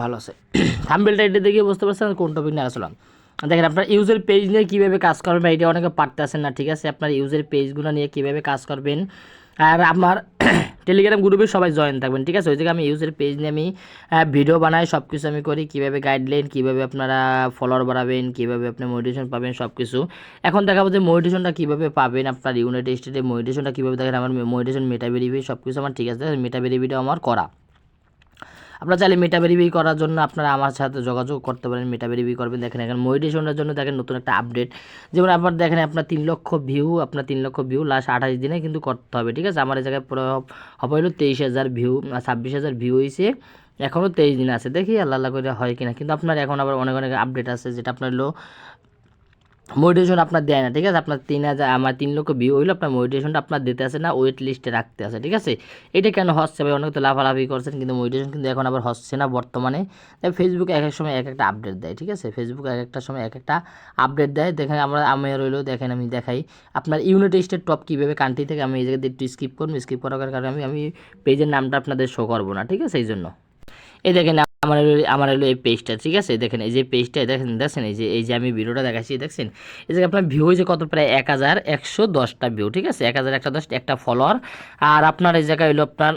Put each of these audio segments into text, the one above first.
ভালো আছে। Thumbnail title দেখে বুঝতে পারছেন কোন টপিক নিয়ে আসলাম। দেখেন আপনার ইউজার পেজ নিয়ে কীভাবে কাজ করবেন এটা অনেকে পারতেছেন না, ঠিক আছে। আপনার ইউজার পেজগুলো নিয়ে কীভাবে কাজ করবেন, আর আমার টেলিগ্রাম গ্রুপে সবাই জয়েন থাকবেন, ঠিক আছে। ওই জায়গায় আমি ইউজার পেজ নিয়ে আমি ভিডিও বানাই, সব কিছু আমি করি, কীভাবে গাইডলাইন, কীভাবে আপনারা ফলোয়ার বাড়াবেন, কীভাবে আপনি মোটিভেশন পাবেন, সব কিছু এখন দেখাবো যে মোটিভেশনটা কীভাবে পাবেন। আপনার ইউনাইটেড স্টেটে মোটিভেশনটা কীভাবে দেখেন, আমার মোটিভেশন মেটা ভেরিফাই সব কিছু আমার ঠিক আছে, মেটা ভেরিফাইটাও আমার করা। আপনারা চাইলে মেটা ভেরিফাই করার জন্য আপনারা আমার সাথে যোগাযোগ করতে পারেন, মেটা ভেরিফাই করবেন। দেখেন এখন মোটিভেশনের জন্য দেখেন নতুন একটা আপডেট, যেমন আপনার দেখেন আপনার 3 লক্ষ ভিউ, আপনার 3 লক্ষ ভিউ লাস্ট 28 দিনে কিন্তু করতে হবে, ঠিক আছে। আমার এই জায়গায় পুরো হবে হলো 23,000 ভিউ, 26,000 ভিউ হয়েছে, এখনও 23 দিন আছে, দেখি আল্লাহ আল্লাহ করে হয় কিনা। কিন্তু আপনার এখন আবার অনেক অনেক আপডেট আছে, যেটা আপনার হলো মোটিভেশন আপনার দেয় না, ঠিক আছে। আপনার 3,000 আমার 3 লক্ষ ভিউ হইলো, আপনার মোটিভেশনটা আপনার দিতে আসে না, ওয়েট লিস্টে রাখতে আসে, ঠিক আছে। এটা কেন হচ্ছে ভাই, অনেক তো লাফালাফি করছেন, কিন্তু মোটিভেশন কিন্তু এখন আবার হচ্ছে না বর্তমানে। তাই ফেসবুক এক এক সময় এক একটা আপডেট দেয়, ঠিক আছে। ফেসবুক এক একটা সময় এক একটা আপডেট দেয়। দেখেন আমি রইলো, দেখেন আমি দেখাই আপনার ইউনাইটেড স্টেট টপ কীভাবে কান্ট্রি থেকে। আমি এই জায়গাতে একটু স্কিপ করবো, স্কিপ করার কারণে আমি পেজের নামটা আপনাদের শো করবো না, ঠিক আছে। এই জন্য এই দেখেন আমার হলো এই পেজটা, ঠিক আছে। দেখেন এই যে পেজটা দেখছেন এই যে আমি ভিডিওটা দেখাচ্ছি, দেখছেন এই যে আপনার ভিউ হয়েছে কত, প্রায় 1,110টা ভিউ, ঠিক আছে। 1,110 একটা ফলোয়ার। আর আপনার এই জায়গায় হলো আপনার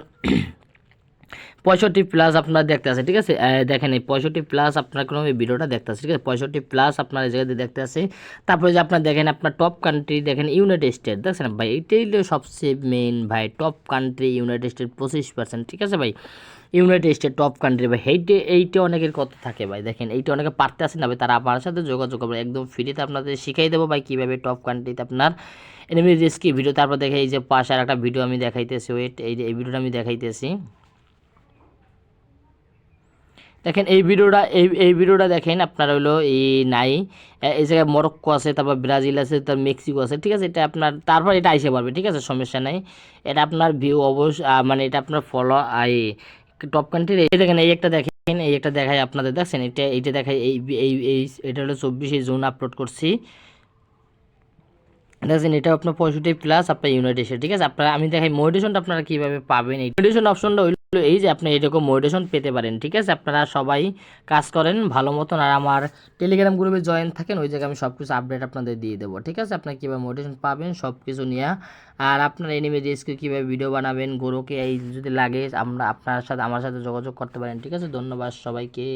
65+ আপনার দেখতে আছে, ঠিক আছে। দেখেন এই 65+ আপনার কোনো ভিডিওটা দেখতে আছে, ঠিক আছে। 65+ আপনার এই জায়গাতে দেখতে আছে। তারপরে যে আপনার দেখেন আপনার টপ কান্ট্রি দেখেন ইউনাইটেড স্টেট, দেখছেন ভাই এইটাই হলো সবচেয়ে মেন ভাই, টপ কান্ট্রি ইউনাইটেড স্টেট 25%, ঠিক আছে ভাই। ইউনাইটেড স্টেট টপ কান্ট্রি ভাই, এইটা অনেকের কত থাকে ভাই, দেখেন এইটা অনেকে পারতে আসেন না ভাই, তারা আমার সাথে যোগাযোগ করবে, একদম ফ্রিতে আপনাদের শিখাই দেবো ভাই কীভাবে টপ কান্ট্রিতে আপনার এনিমি রিস্কি ভিডিও। তারপর দেখে এই যে পাশে আর একটা ভিডিও আমি দেখাইতেছি, ওয়েট এই ভিডিওটা আমি দেখাইতেছি। দেখেন এই ভিডিওটা দেখেন আপনার হলো এই নাই, এই জায়গায় মরক্কো আছে, তারপর ব্রাজিল আছে, তারপর মেক্সিকো আছে, ঠিক আছে। এটা আপনার তারপর এটা আইসে পারবে, ঠিক আছে, সমস্যা নাই। এটা আপনার ভিউ অবশ্য মানে এটা আপনার ফলো টপ কান্ট্রির। এই দেখেন এই একটা দেখেন, এই একটা দেখায় আপনাদের, দেখছেন এইটা দেখায় এই এটা হলো 24 জুন আপলোড করছি, দেখছেন। এটা আপনার 65+ আপনার ইউনাইটেড স্টেট, ঠিক আছে। আপনারা আমি দেখাই মোটিভেশনটা আপনারা কীভাবে পাবেন। এই মোটিভেশন অপশনটা হইলো এই যে আপনি এরকম মোটিভেশন পেতে পারেন, ঠিক আছে। আপনারা সবাই কাজ করেন ভালো মতন, আর আমার টেলিগ্রাম গ্রুপে জয়েন থাকেন, ওই জায়গায় আমি সব কিছু আপডেট আপনাদের দিয়ে দেবো, ঠিক আছে। আপনারা কীভাবে মোটিভেশন পাবেন সব কিছু নিয়ে, আর আপনার এনিমি রিস্কে কীভাবে ভিডিও বানাবেন, গোরোকে এই যদি লাগে আমরা আপনার সাথে আমার সাথে যোগাযোগ করতে পারেন, ঠিক আছে। ধন্যবাদ সবাইকে।